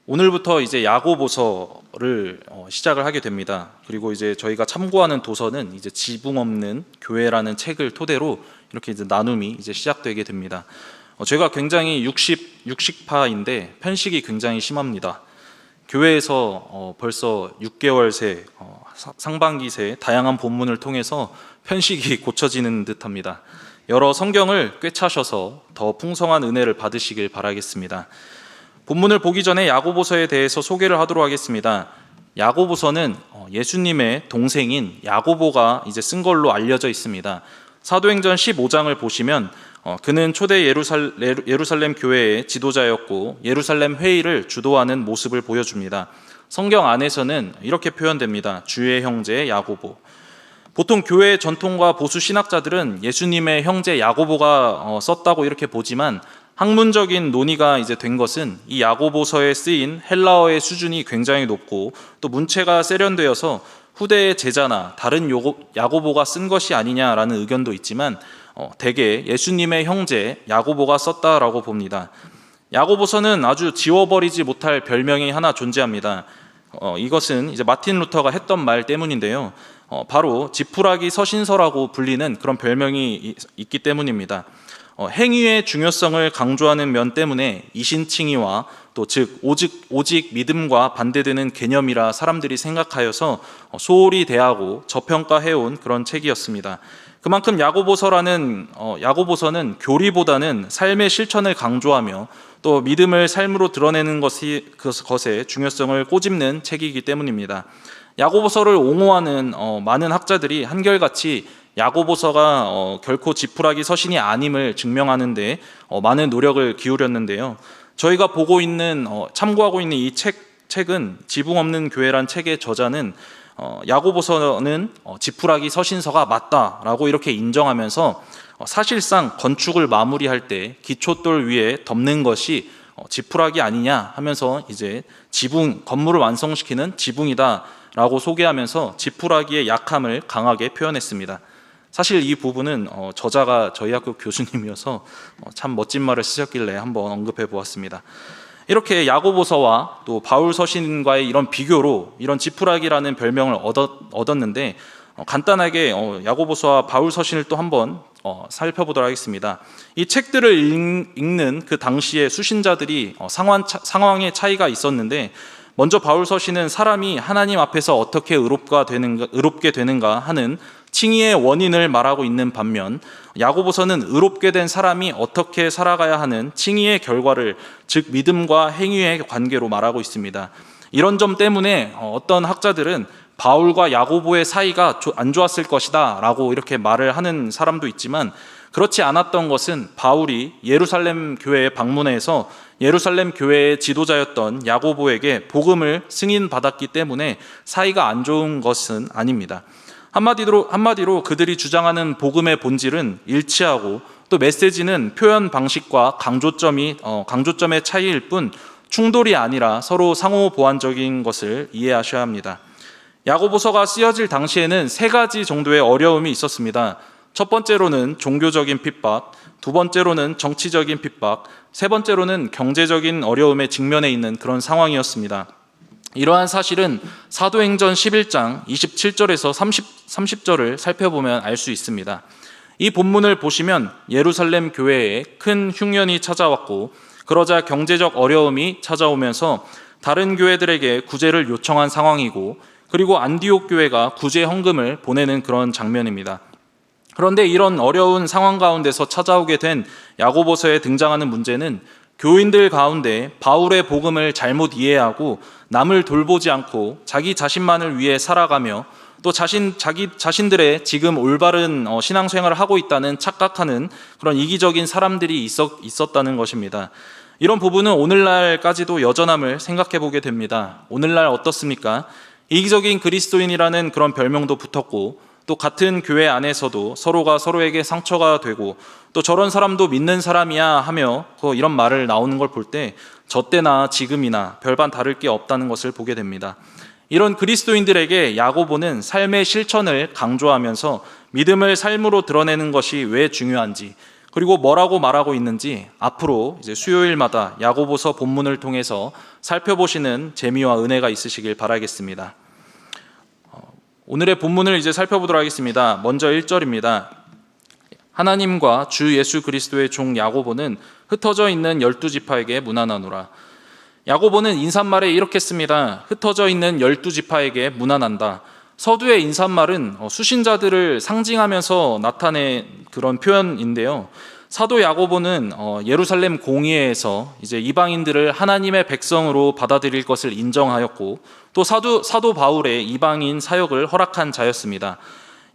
오늘부터 이제 야고보서를 시작을 하게 됩니다. 그리고 이제 저희가 참고하는 도서는 이제 지붕 없는 교회라는 책을 토대로 이렇게 이제 나눔이 이제 시작되게 됩니다. 제가 굉장히 육식파인데 편식이 굉장히 심합니다. 교회에서 벌써 6개월 새, 상반기 새 다양한 본문을 통해서 편식이 고쳐지는 듯합니다. 여러 성경을 꿰차셔서 더 풍성한 은혜를 받으시길 바라겠습니다. 본문을 보기 전에 야고보서에 대해서 소개를 하도록 하겠습니다. 야고보서는 예수님의 동생인 야고보가 이제 쓴 걸로 알려져 있습니다. 사도행전 15장을 보시면 그는 초대 예루살렘 교회의 지도자였고 예루살렘 회의를 주도하는 모습을 보여줍니다. 성경 안에서는 이렇게 표현됩니다. 주의 형제 야고보. 보통 교회의 전통과 보수 신학자들은 예수님의 형제 야고보가 썼다고 이렇게 보지만 학문적인 논의가 이제 된 것은 이 야고보서에 쓰인 헬라어의 수준이 굉장히 높고 또 문체가 세련되어서 후대의 제자나 다른 야고보가 쓴 것이 아니냐라는 의견도 있지만 대개 예수님의 형제 야고보가 썼다라고 봅니다. 야고보서는 아주 지워버리지 못할 별명이 하나 존재합니다. 이것은 이제 마틴 루터가 했던 말 때문인데요. 바로 지푸라기 서신서라고 불리는 그런 별명이 있기 때문입니다. 행위의 중요성을 강조하는 면 때문에 이신칭의와 또 즉 오직 믿음과 반대되는 개념이라 사람들이 생각하여서 소홀히 대하고 저평가해온 그런 책이었습니다. 그만큼 야고보서는 교리보다는 삶의 실천을 강조하며 또 믿음을 삶으로 드러내는 것의 중요성을 꼬집는 책이기 때문입니다. 야고보서를 옹호하는 많은 학자들이 한결같이 야고보서가 결코 지푸라기 서신이 아님을 증명하는 데 많은 노력을 기울였는데요. 저희가 참고하고 있는 이 책은 지붕 없는 교회란 책의 저자는 야고보서는 지푸라기 서신서가 맞다라고 이렇게 인정하면서 사실상 건축을 마무리할 때 기초돌 위에 덮는 것이 지푸라기 아니냐 하면서 이제 건물을 완성시키는 지붕이다라고 소개하면서 지푸라기의 약함을 강하게 표현했습니다. 사실 이 부분은 저자가 저희 학교 교수님이어서 참 멋진 말을 쓰셨길래 한번 언급해 보았습니다. 이렇게 야고보서와 또 바울 서신과의 이런 비교로 이런 지푸라기라는 별명을 얻었는데 간단하게 야고보서와 바울 서신을 또 한번 살펴보도록 하겠습니다. 이 책들을 읽는 그 당시에 수신자들이 상황의 차이가 있었는데 먼저 바울 서신은 사람이 하나님 앞에서 어떻게 의롭게 되는가 하는 칭의의 원인을 말하고 있는 반면 야고보서는 의롭게 된 사람이 어떻게 살아가야 하는 칭의의 결과를 즉 믿음과 행위의 관계로 말하고 있습니다. 이런 점 때문에 어떤 학자들은 바울과 야고보의 사이가 안 좋았을 것이다 라고 이렇게 말을 하는 사람도 있지만 그렇지 않았던 것은 바울이 예루살렘 교회에 방문해서 예루살렘 교회의 지도자였던 야고보에게 복음을 승인받았기 때문에 사이가 안 좋은 것은 아닙니다. 한마디로 그들이 주장하는 복음의 본질은 일치하고 또 메시지는 표현 방식과 강조점의 차이일 뿐 충돌이 아니라 서로 상호 보완적인 것을 이해하셔야 합니다. 야고보서가 쓰여질 당시에는 3가지 정도의 어려움이 있었습니다. 첫 번째로는 종교적인 핍박, 두 번째로는 정치적인 핍박, 세 번째로는 경제적인 어려움에 직면해 있는 그런 상황이었습니다. 이러한 사실은 사도행전 11장 27절에서 30절을 살펴보면 알 수 있습니다. 이 본문을 보시면 예루살렘 교회에 큰 흉년이 찾아왔고 그러자 경제적 어려움이 찾아오면서 다른 교회들에게 구제를 요청한 상황이고 그리고 안디옥 교회가 구제 헌금을 보내는 그런 장면입니다. 그런데 이런 어려운 상황 가운데서 찾아오게 된 야고보서에 등장하는 문제는 교인들 가운데 바울의 복음을 잘못 이해하고 남을 돌보지 않고 자기 자신만을 위해 살아가며 또 자신들의 지금 올바른 신앙생활을 하고 있다는 착각하는 그런 이기적인 사람들이 있었다는 것입니다. 이런 부분은 오늘날까지도 여전함을 생각해 보게 됩니다. 오늘날 어떻습니까? 이기적인 그리스도인이라는 그런 별명도 붙었고 또 같은 교회 안에서도 서로가 서로에게 상처가 되고 또 저런 사람도 믿는 사람이야 하며 이런 말을 나오는 걸 볼 때 저 때나 지금이나 별반 다를 게 없다는 것을 보게 됩니다. 이런 그리스도인들에게 야고보는 삶의 실천을 강조하면서 믿음을 삶으로 드러내는 것이 왜 중요한지 그리고 뭐라고 말하고 있는지 앞으로 이제 수요일마다 야고보서 본문을 통해서 살펴보시는 재미와 은혜가 있으시길 바라겠습니다. 오늘의 본문을 이제 살펴보도록 하겠습니다. 먼저 1절입니다. 하나님과 주 예수 그리스도의 종 야고보는 흩어져 있는 12지파에게 문안하노라. 야고보는 인사말에 이렇게 씁니다. 흩어져 있는 12지파에게 문안한다. 서두의 인사말은 수신자들을 상징하면서 나타낸 그런 표현인데요. 사도 야고보는 예루살렘 공의회에서 이제 이방인들을 하나님의 백성으로 받아들일 것을 인정하였고, 또 사도 바울의 이방인 사역을 허락한 자였습니다.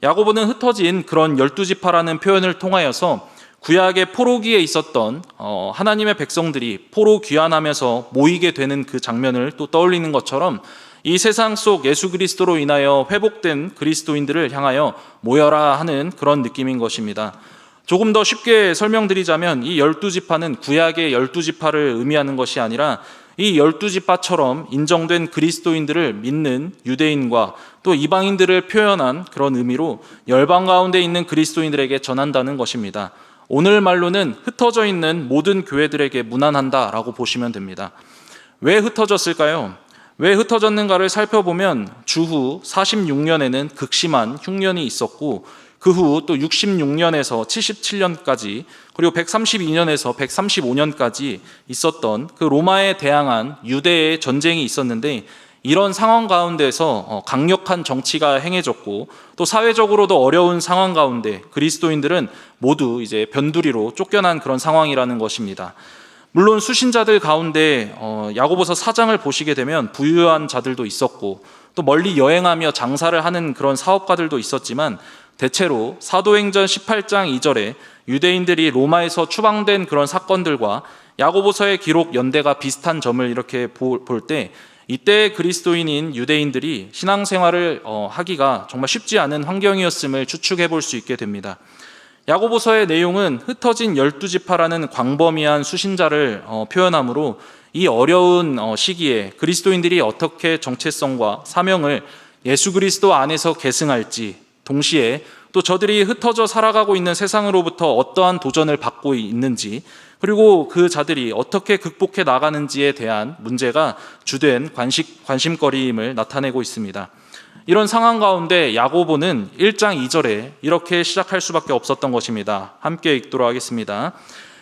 야고보는 흩어진 그런 12지파라는 표현을 통하여서 구약의 포로기에 있었던 하나님의 백성들이 포로 귀환하면서 모이게 되는 그 장면을 또 떠올리는 것처럼 이 세상 속 예수 그리스도로 인하여 회복된 그리스도인들을 향하여 모여라 하는 그런 느낌인 것입니다. 조금 더 쉽게 설명드리자면 이 12지파는 구약의 12지파를 의미하는 것이 아니라 이 12지파처럼 인정된 그리스도인들을 믿는 유대인과 또 이방인들을 표현한 그런 의미로 열방 가운데 있는 그리스도인들에게 전한다는 것입니다. 오늘 말로는 흩어져 있는 모든 교회들에게 문안한다라고 보시면 됩니다. 왜 흩어졌을까요? 왜 흩어졌는가를 살펴보면 주후 46년에는 극심한 흉년이 있었고, 그 후 또 66년에서 77년까지 그리고 132년에서 135년까지 있었던 그 로마에 대항한 유대의 전쟁이 있었는데, 이런 상황 가운데서 강력한 정치가 행해졌고 또 사회적으로도 어려운 상황 가운데 그리스도인들은 모두 이제 변두리로 쫓겨난 그런 상황이라는 것입니다. 물론 수신자들 가운데 야고보서 4장을 보시게 되면 부유한 자들도 있었고 또 멀리 여행하며 장사를 하는 그런 사업가들도 있었지만, 대체로 사도행전 18장 2절에 유대인들이 로마에서 추방된 그런 사건들과 야고보서의 기록 연대가 비슷한 점을 이렇게 볼 때, 이때 그리스도인인 유대인들이 신앙생활을 하기가 정말 쉽지 않은 환경이었음을 추측해 볼 수 있게 됩니다. 야고보서의 내용은 흩어진 12지파라는 광범위한 수신자를 표현하므로 이 어려운 시기에 그리스도인들이 어떻게 정체성과 사명을 예수 그리스도 안에서 계승할지, 동시에 또 저들이 흩어져 살아가고 있는 세상으로부터 어떠한 도전을 받고 있는지, 그리고 그 자들이 어떻게 극복해 나가는지에 대한 문제가 주된 관심거리임을 나타내고 있습니다. 이런 상황 가운데 야고보는 1장 2절에 이렇게 시작할 수밖에 없었던 것입니다. 함께 읽도록 하겠습니다.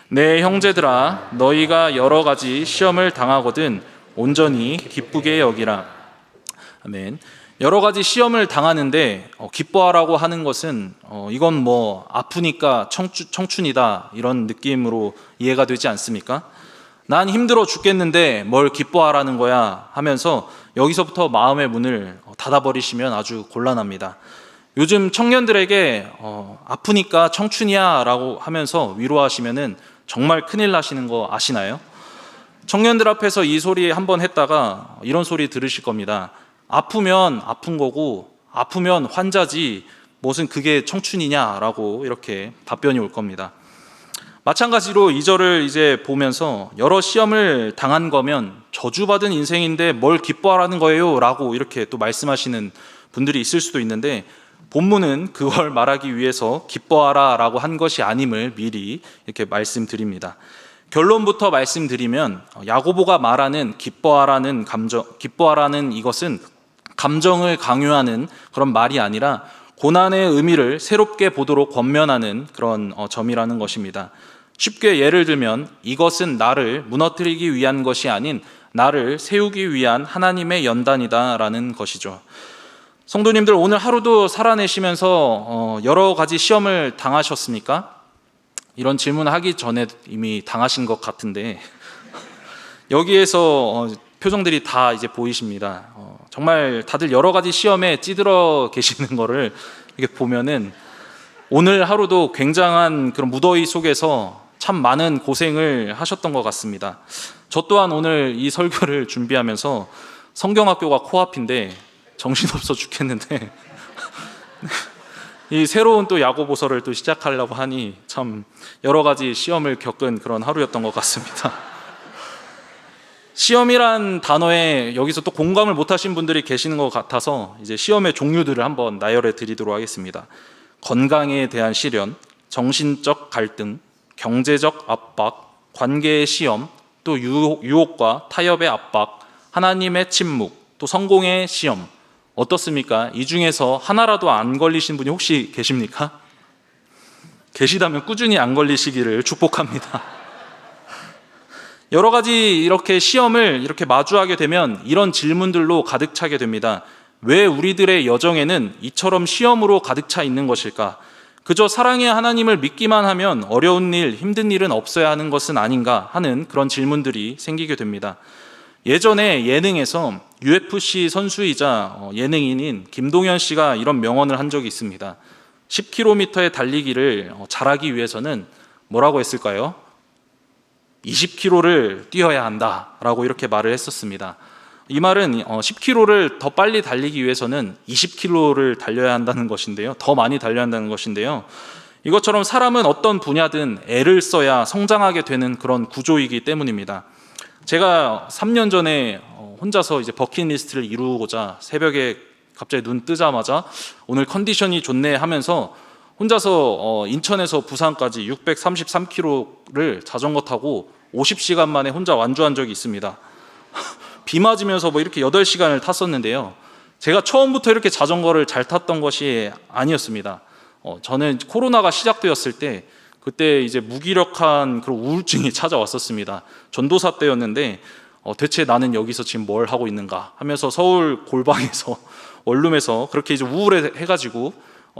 내 형제들아, 너희가 여러 가지 시험을 당하거든 온전히 기쁘게 여기라. 아멘. 여러 가지 시험을 당하는데 기뻐하라고 하는 것은 이건 뭐 아프니까 청춘이다 이런 느낌으로 이해가 되지 않습니까? 난 힘들어 죽겠는데 뭘 기뻐하라는 거야 하면서 여기서부터 마음의 문을 닫아버리시면 아주 곤란합니다. 요즘 청년들에게 아프니까 청춘이야 라고 하면서 위로하시면은 정말 큰일 나시는 거 아시나요? 청년들 앞에서 이 소리 한번 했다가 이런 소리 들으실 겁니다. 아프면 아픈 거고 아프면 환자지 무슨 그게 청춘이냐라고 이렇게 답변이 올 겁니다. 마찬가지로 이 절을 이제 보면서 여러 시험을 당한 거면 저주받은 인생인데 뭘 기뻐하라는 거예요 라고 이렇게 또 말씀하시는 분들이 있을 수도 있는데, 본문은 그걸 말하기 위해서 기뻐하라 라고 한 것이 아님을 미리 이렇게 말씀드립니다. 결론부터 말씀드리면 야고보가 말하는 기뻐하라는 이것은 감정을 강요하는 그런 말이 아니라 고난의 의미를 새롭게 보도록 권면하는 그런 점이라는 것입니다. 쉽게 예를 들면 이것은 나를 무너뜨리기 위한 것이 아닌 나를 세우기 위한 하나님의 연단이다라는 것이죠. 성도님들, 오늘 하루도 살아내시면서 여러 가지 시험을 당하셨습니까? 이런 질문을 하기 전에 이미 당하신 것 같은데 여기에서 표정들이 다 이제 보이십니다. 정말 다들 여러 가지 시험에 찌들어 계시는 거를 이렇게 보면은 오늘 하루도 굉장한 그런 무더위 속에서 참 많은 고생을 하셨던 것 같습니다. 저 또한 오늘 이 설교를 준비하면서 성경학교가 코앞인데 정신없어 죽겠는데 이 새로운 또 야고보서를 또 시작하려고 하니 참 여러 가지 시험을 겪은 그런 하루였던 것 같습니다. 시험이란 단어에 여기서 또 공감을 못하신 분들이 계시는 것 같아서 이제 시험의 종류들을 한번 나열해 드리도록 하겠습니다. 건강에 대한 시련, 정신적 갈등, 경제적 압박, 관계의 시험, 또 유혹과 타협의 압박, 하나님의 침묵, 또 성공의 시험. 어떻습니까? 이 중에서 하나라도 안 걸리신 분이 혹시 계십니까? 계시다면 꾸준히 안 걸리시기를 축복합니다. 여러 가지 이렇게 시험을 이렇게 마주하게 되면 이런 질문들로 가득 차게 됩니다. 왜 우리들의 여정에는 이처럼 시험으로 가득 차 있는 것일까? 그저 사랑의 하나님을 믿기만 하면 어려운 일, 힘든 일은 없어야 하는 것은 아닌가 하는 그런 질문들이 생기게 됩니다. 예전에 예능에서 UFC 선수이자 예능인인 김동현 씨가 이런 명언을 한 적이 있습니다. 10km의 달리기를 잘하기 위해서는 뭐라고 했을까요? 20km를 뛰어야 한다라고 이렇게 말을 했었습니다. 이 말은 10km를 더 빨리 달리기 위해서는 20km를 달려야 한다는 것인데요. 더 많이 달려야 한다는 것인데요. 이것처럼 사람은 어떤 분야든 애를 써야 성장하게 되는 그런 구조이기 때문입니다. 제가 3년 전에 혼자서 이제 버킷리스트를 이루고자 새벽에 갑자기 눈 뜨자마자 오늘 컨디션이 좋네 하면서 혼자서 인천에서 부산까지 633km를 자전거 타고 50시간 만에 혼자 완주한 적이 있습니다. 비 맞으면서 뭐 이렇게 8시간을 탔었는데요. 제가 처음부터 이렇게 자전거를 잘 탔던 것이 아니었습니다. 저는 코로나가 시작되었을 때 그때 이제 무기력한 그런 우울증이 찾아왔었습니다. 전도사 때였는데 대체 나는 여기서 지금 뭘 하고 있는가 하면서 서울 골방에서 원룸에서 그렇게 이제 우울해가지고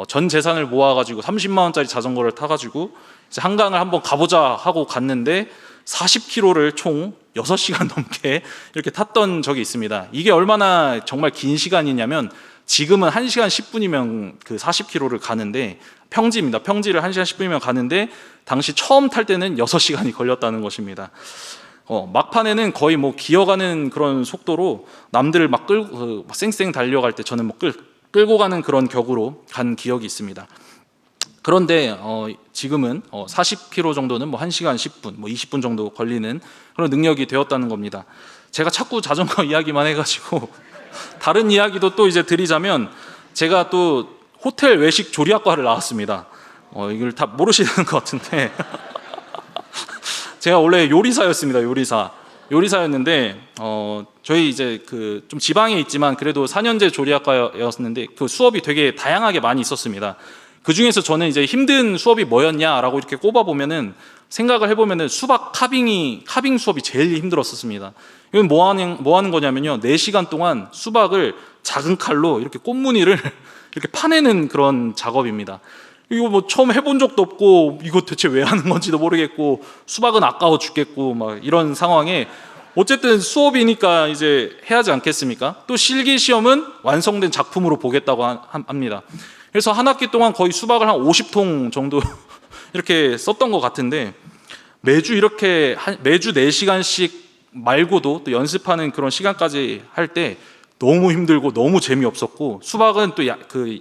전 재산을 모아가지고 30만 원짜리 자전거를 타가지고 이제 한강을 한번 가보자 하고 갔는데 40km를 총 6시간 넘게 이렇게 탔던 적이 있습니다. 이게 얼마나 정말 긴 시간이냐면 지금은 1시간 10분이면 그 40km를 가는데 평지입니다. 평지를 1시간 10분이면 가는데 당시 처음 탈 때는 6시간이 걸렸다는 것입니다. 막판에는 거의 뭐 기어가는 그런 속도로 남들을 막 끌고 쌩쌩 달려갈 때 저는 뭐 끌고 가는 그런 격으로 간 기억이 있습니다. 그런데 지금은 40km 정도는 뭐 1시간 10분, 뭐 20분 정도 걸리는 그런 능력이 되었다는 겁니다. 제가 자꾸 자전거 이야기만 해가지고 다른 이야기도 또 이제 드리자면 제가 또 호텔 외식 조리학과를 나왔습니다. 이걸 다 모르시는 것 같은데 제가 원래 요리사였습니다. 요리사였는데 저희 이제 그 좀 지방에 있지만 그래도 4년제 조리학과였는데 그 수업이 되게 다양하게 많이 있었습니다. 그 중에서 저는 이제 힘든 수업이 뭐였냐라고 이렇게 꼽아보면은 생각을 해보면은 수박 카빙 수업이 제일 힘들었었습니다. 이건 뭐 하는 거냐면요. 4시간 동안 수박을 작은 칼로 이렇게 꽃무늬를 이렇게 파내는 그런 작업입니다. 이거 뭐 처음 해본 적도 없고 이거 대체 왜 하는 건지도 모르겠고 수박은 아까워 죽겠고 막 이런 상황에 어쨌든 수업이니까 이제 해야지 않겠습니까? 또 실기 시험은 완성된 작품으로 보겠다고 합니다. 그래서 한 학기 동안 거의 수박을 한 50통 정도 이렇게 썼던 것 같은데 매주 4시간씩 말고도 또 연습하는 그런 시간까지 할 때 너무 힘들고 너무 재미없었고 수박은 또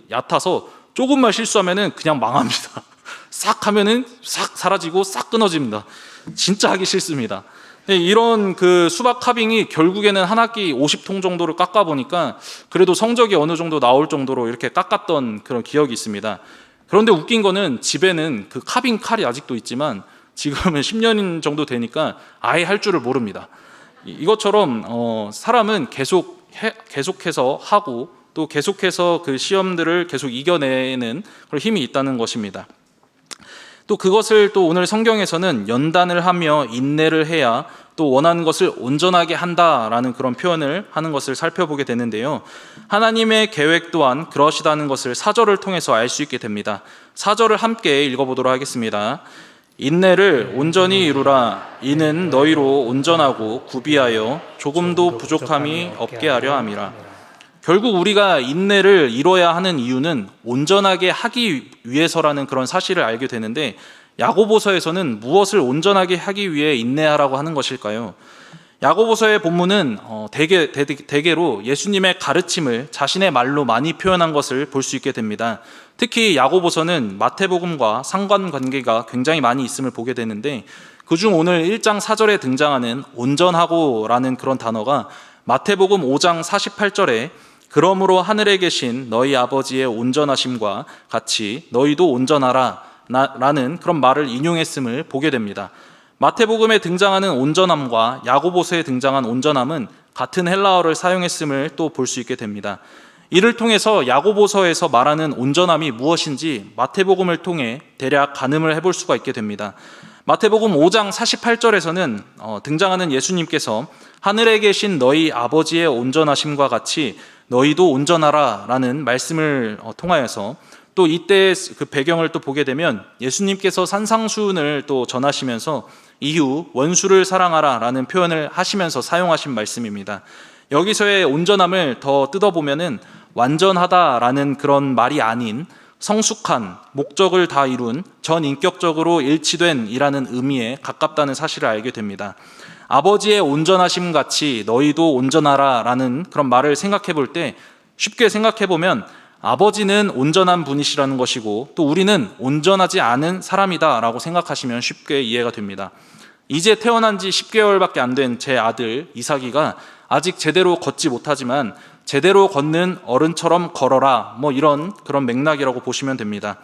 얕아서 조금만 실수하면은 그냥 망합니다. 싹 하면은 싹 사라지고 싹 끊어집니다. 진짜 하기 싫습니다. 이런 그 수박 카빙이 결국에는 한 학기 50통 정도를 깎아 보니까 그래도 성적이 어느 정도 나올 정도로 이렇게 깎았던 그런 기억이 있습니다. 그런데 웃긴 거는 집에는 그 카빙 칼이 아직도 있지만 지금은 10년 정도 되니까 아예 할 줄을 모릅니다. 이것처럼 사람은 계속해서 하고 또 계속해서 그 시험들을 계속 이겨내는 그런 힘이 있다는 것입니다. 또 그것을 또 오늘 성경에서는 연단을 하며 인내를 해야 또 원하는 것을 온전하게 한다라는 그런 표현을 하는 것을 살펴보게 되는데요. 하나님의 계획 또한 그러시다는 것을 4절을 통해서 알 수 있게 됩니다. 4절을 함께 읽어보도록 하겠습니다. 인내를 온전히 이루라. 이는 너희로 온전하고 구비하여 조금도 부족함이 없게 하려 함이라. 결국 우리가 인내를 이뤄야 하는 이유는 온전하게 하기 위해서라는 그런 사실을 알게 되는데 야고보서에서는 무엇을 온전하게 하기 위해 인내하라고 하는 것일까요? 야고보서의 본문은 대개로 예수님의 가르침을 자신의 말로 많이 표현한 것을 볼 수 있게 됩니다. 특히 야고보서는 마태복음과 상관관계가 굉장히 많이 있음을 보게 되는데 그중 오늘 1장 4절에 등장하는 온전하고라는 그런 단어가 마태복음 5장 48절에 그러므로 하늘에 계신 너희 아버지의 온전하심과 같이 너희도 온전하라 라는 그런 말을 인용했음을 보게 됩니다. 마태복음에 등장하는 온전함과 야고보서에 등장한 온전함은 같은 헬라어를 사용했음을 또 볼 수 있게 됩니다. 이를 통해서 야고보서에서 말하는 온전함이 무엇인지 마태복음을 통해 대략 가늠을 해볼 수가 있게 됩니다. 마태복음 5장 48절에서는 등장하는 예수님께서 하늘에 계신 너희 아버지의 온전하심과 같이 너희도 온전하라 라는 말씀을 통하여서 또 이때 그 배경을 또 보게 되면 예수님께서 산상수훈을 또 전하시면서 이후 원수를 사랑하라 라는 표현을 하시면서 사용하신 말씀입니다. 여기서의 온전함을 더 뜯어보면은 완전하다라는 그런 말이 아닌 성숙한, 목적을 다 이룬, 전인격적으로 일치된 이라는 의미에 가깝다는 사실을 알게 됩니다. 아버지의 온전하심 같이 너희도 온전하라 라는 그런 말을 생각해 볼 때 쉽게 생각해 보면 아버지는 온전한 분이시라는 것이고 또 우리는 온전하지 않은 사람이다 라고 생각하시면 쉽게 이해가 됩니다. 이제 태어난 지 10개월밖에 안 된 제 아들 이삭이가 아직 제대로 걷지 못하지만 제대로 걷는 어른처럼 걸어라 이런 그런 맥락이라고 보시면 됩니다.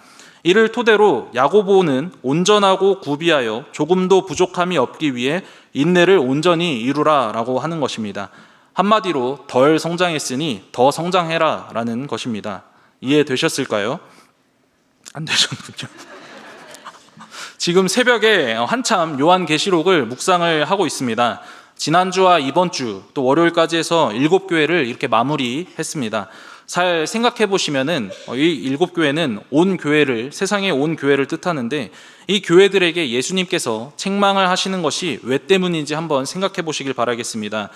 이를 토대로 야고보는 온전하고 구비하여 조금도 부족함이 없기 위해 인내를 온전히 이루라 라고 하는 것입니다. 한마디로 덜 성장했으니 더 성장해라 라는 것입니다. 이해되셨을까요? 안 되셨군요. 지금 새벽에 한참 요한계시록을 묵상을 하고 있습니다. 지난주와 이번 주 또 월요일까지 해서 7교회를 이렇게 마무리했습니다. 잘 생각해 보시면은 이 7교회는 온 교회를, 세상의 온 교회를 뜻하는데 이 교회들에게 예수님께서 책망을 하시는 것이 왜 때문인지 한번 생각해 보시길 바라겠습니다.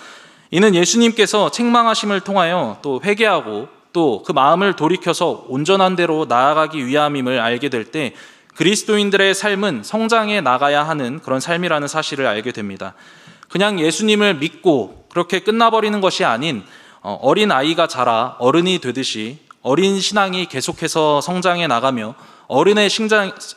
이는 예수님께서 책망하심을 통하여 또 회개하고 또 그 마음을 돌이켜서 온전한 대로 나아가기 위함임을 알게 될 때 그리스도인들의 삶은 성장해 나가야 하는 그런 삶이라는 사실을 알게 됩니다. 그냥 예수님을 믿고 그렇게 끝나버리는 것이 아닌 어린 아이가 자라 어른이 되듯이 어린 신앙이 계속해서 성장해 나가며 어른의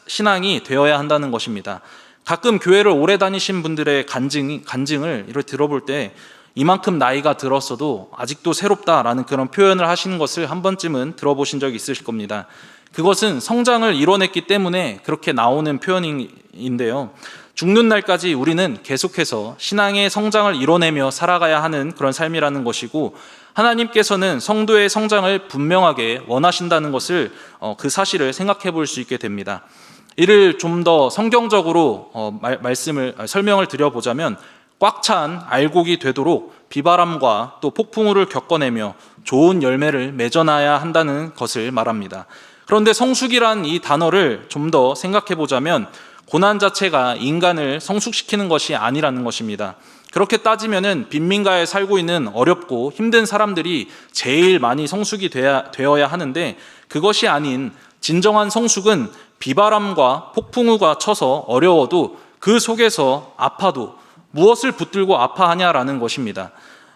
신앙이 되어야 한다는 것입니다. 가끔 교회를 오래 다니신 분들의 간증을 이렇게 들어볼 때 이만큼 나이가 들었어도 아직도 새롭다라는 그런 표현을 하시는 것을 한 번쯤은 들어보신 적이 있으실 겁니다. 그것은 성장을 이뤄냈기 때문에 그렇게 나오는 표현인데요. 죽는 날까지 우리는 계속해서 신앙의 성장을 이뤄내며 살아가야 하는 그런 삶이라는 것이고 하나님께서는 성도의 성장을 분명하게 원하신다는 것을 그 사실을 생각해 볼 수 있게 됩니다. 이를 좀 더 성경적으로 설명을 드려보자면 꽉 찬 알곡이 되도록 비바람과 또 폭풍우를 겪어내며 좋은 열매를 맺어놔야 한다는 것을 말합니다. 그런데 성숙이란 이 단어를 좀 더 생각해 보자면 고난 자체가 인간을 성숙시키는 것이 아니라는 것입니다. 그렇게 따지면은 빈민가에 살고 있는 어렵고 힘든 사람들이 제일 많이 성숙이 되어야 하는데 그것이 아닌 진정한 성숙은 비바람과 폭풍우가 쳐서 어려워도 그 속에서 아파도 무엇을 붙들고 아파하냐라는 것입니다.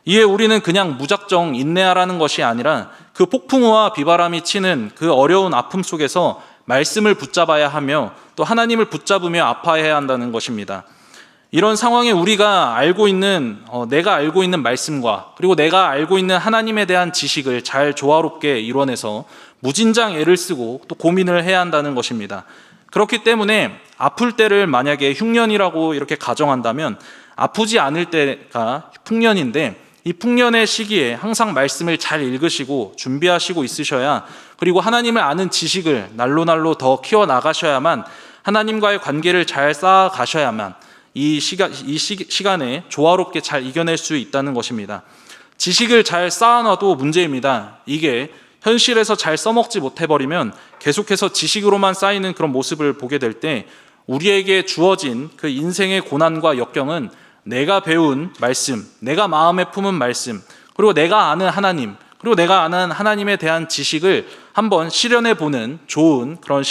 이에 우리는 그냥 무작정 인내하라는 것이 아니라 그 폭풍우와 비바람이 치는 그 어려운 아픔 속에서 말씀을 붙잡아야 하며 또 하나님을 붙잡으며 아파해야 한다는 것입니다. 이런 상황에 우리가 알고 있는 내가 알고 있는 말씀과 그리고 내가 알고 있는 하나님에 대한 지식을 잘 조화롭게 이뤄내서 무진장 애를 쓰고 또 고민을 해야 한다는 것입니다. 그렇기 때문에 아플 때를 만약에 흉년이라고 이렇게 가정한다면 아프지 않을 때가 풍년인데 이 풍년의 시기에 항상 말씀을 잘 읽으시고 준비하시고 있으셔야 그리고 하나님을 아는 지식을 날로 더 키워나가셔야만 하나님과의 관계를 잘 쌓아가셔야만 이 시간에 조화롭게 잘 이겨낼 수 있다는 것입니다. 지식을 잘 쌓아놔도 문제입니다. 이게 현실에서 잘 써먹지 못해버리면 계속해서 지식으로만 쌓이는 그런 모습을 보게 될 때 우리에게 주어진 그 인생의 고난과 역경은 내가 배운 말씀, 내가 마음에 품은 말씀, 그리고 내가 아는 하나님, 그리고 내가 아는 하나님에 대한 지식을 한번 실현해 보는 좋은 그런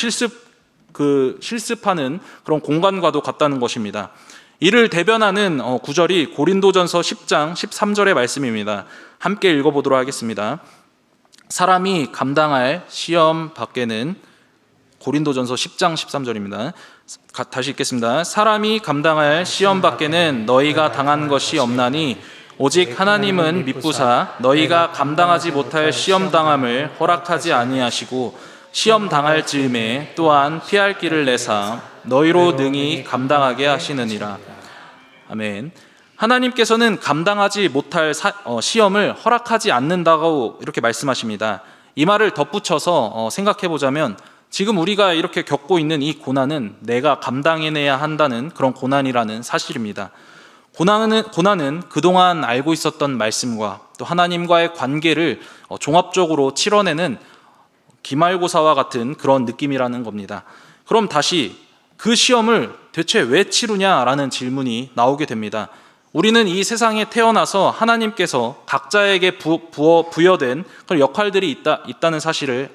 실습하는 그런 공간과도 같다는 것입니다. 이를 대변하는 구절이 고린도전서 10장 13절의 말씀입니다. 함께 읽어보도록 하겠습니다. 사람이 감당할 시험 밖에는 고린도전서 10장 13절입니다. 다시 읽겠습니다. 사람이 감당할 시험 밖에는 너희가 당한 것이 없나니 오직 하나님은 미쁘사 너희가 감당하지 못할 시험 당함을 허락하지 아니하시고 시험 당할 즈음에 또한 피할 길을 내사 너희로 능히 감당하게 하시느니라. 아멘. 하나님께서는 감당하지 못할 시험을 허락하지 않는다고 이렇게 말씀하십니다. 이 말을 덧붙여서 생각해 보자면 지금 우리가 이렇게 겪고 있는 이 고난은 내가 감당해내야 한다는 그런 고난이라는 사실입니다. 고난은 그동안 알고 있었던 말씀과 또 하나님과의 관계를 종합적으로 치러내는 기말고사와 같은 그런 느낌이라는 겁니다. 그럼 다시 그 시험을 대체 왜 치르냐라는 질문이 나오게 됩니다. 우리는 이 세상에 태어나서 하나님께서 각자에게 부여된 그런 역할들이 있다는 사실을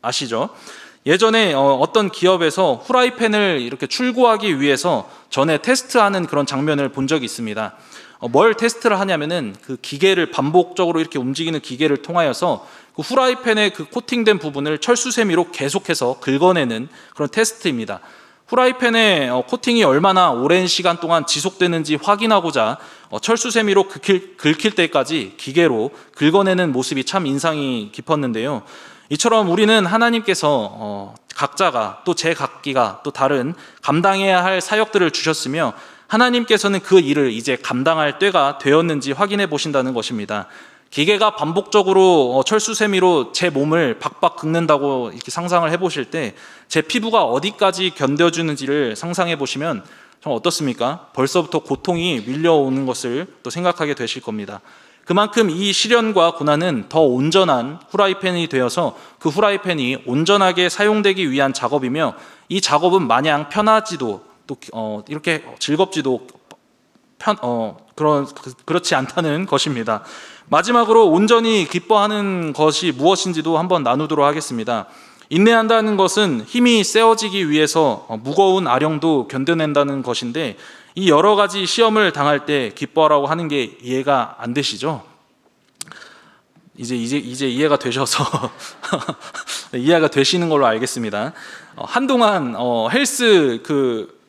아시죠? 예전에 어떤 기업에서 후라이팬을 이렇게 출고하기 위해서 전에 테스트하는 그런 장면을 본 적이 있습니다. 뭘 테스트를 하냐면은 그 기계를 반복적으로 이렇게 움직이는 기계를 통하여서 그 후라이팬의 그 코팅된 부분을 철수세미로 계속해서 긁어내는 그런 테스트입니다. 후라이팬의 코팅이 얼마나 오랜 시간 동안 지속되는지 확인하고자 철수세미로 긁힐 때까지 기계로 긁어내는 모습이 참 인상이 깊었는데요. 이처럼 우리는 하나님께서 각자가 또 제각기가 또 다른 감당해야 할 사역들을 주셨으며 하나님께서는 그 일을 이제 감당할 때가 되었는지 확인해 보신다는 것입니다. 기계가 반복적으로 철수세미로 제 몸을 박박 긁는다고 이렇게 상상을 해보실 때 제 피부가 어디까지 견뎌주는지를 상상해 보시면 좀 어떻습니까? 벌써부터 고통이 밀려오는 것을 또 생각하게 되실 겁니다. 그만큼 이 시련과 고난은 더 온전한 후라이팬이 되어서 그 후라이팬이 온전하게 사용되기 위한 작업이며 이 작업은 마냥 편하지도 또 이렇게 즐겁지도 그렇지 않다는 것입니다. 마지막으로 온전히 기뻐하는 것이 무엇인지도 한번 나누도록 하겠습니다. 인내한다는 것은 힘이 세워지기 위해서 무거운 아령도 견뎌낸다는 것인데 이 여러 가지 시험을 당할 때 기뻐하라고 하는 게 이해가 안 되시죠? 이제 이해가 되셔서 이해가 되시는 걸로 알겠습니다. 한동안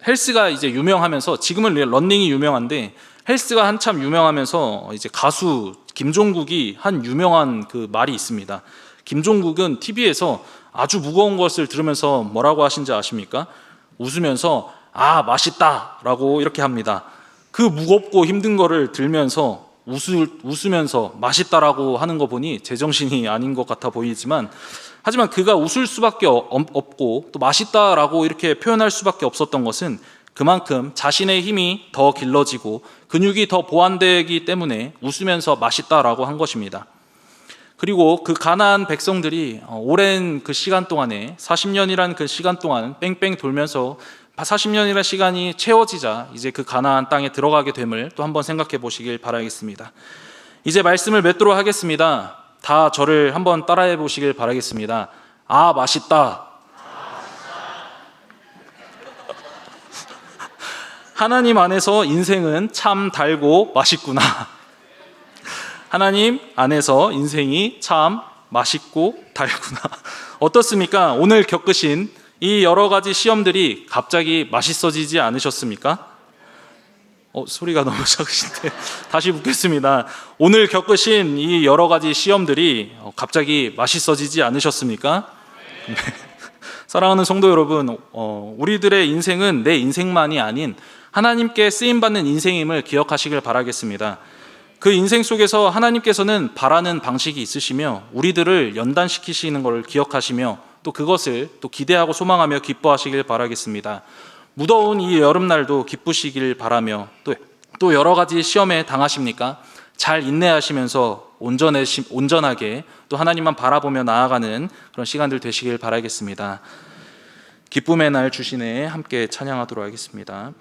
헬스가 이제 유명하면서 지금은 러닝이 유명한데 헬스가 한참 유명하면서 이제 가수 김종국이 한 유명한 그 말이 있습니다. 김종국은 TV에서 아주 무거운 것을 들으면서 뭐라고 하신지 아십니까? 웃으면서 아 맛있다라고 이렇게 합니다. 그 무겁고 힘든 거를 들면서 웃으면서 맛있다라고 하는 거 보니 제정신이 아닌 것 같아 보이지만 하지만 그가 웃을 수밖에 없고 또 맛있다라고 이렇게 표현할 수밖에 없었던 것은 그만큼 자신의 힘이 더 길러지고 근육이 더 보완되기 때문에 웃으면서 맛있다라고 한 것입니다. 그리고 그 가나안 백성들이 오랜 그 시간 동안에 40년이라는 그 시간 동안 뺑뺑 돌면서 40년이라는 시간이 채워지자 이제 그 가나안 땅에 들어가게 됨을 또 한번 생각해 보시길 바라겠습니다. 이제 말씀을 맺도록 하겠습니다. 다 저를 한번 따라해 보시길 바라겠습니다. 아 맛있다. 하나님 안에서 인생은 참 달고 맛있구나. 하나님 안에서 인생이 참 맛있고 달구나. 어떻습니까? 오늘 겪으신 이 여러 가지 시험들이 갑자기 맛있어지지 않으셨습니까? 소리가 너무 작으신데 다시 묻겠습니다. 오늘 겪으신 이 여러 가지 시험들이 갑자기 맛있어지지 않으셨습니까? 네. 사랑하는 성도 여러분, 우리들의 인생은 내 인생만이 아닌 하나님께 쓰임받는 인생임을 기억하시길 바라겠습니다. 그 인생 속에서 하나님께서는 바라는 방식이 있으시며 우리들을 연단시키시는 것을 기억하시며 또 그것을 또 기대하고 소망하며 기뻐하시길 바라겠습니다. 무더운 이 여름날도 기쁘시길 바라며 또 여러 가지 시험에 당하십니까? 잘 인내하시면서 온전하게 또 하나님만 바라보며 나아가는 그런 시간들 되시길 바라겠습니다. 기쁨의 날 주시네 함께 찬양하도록 하겠습니다.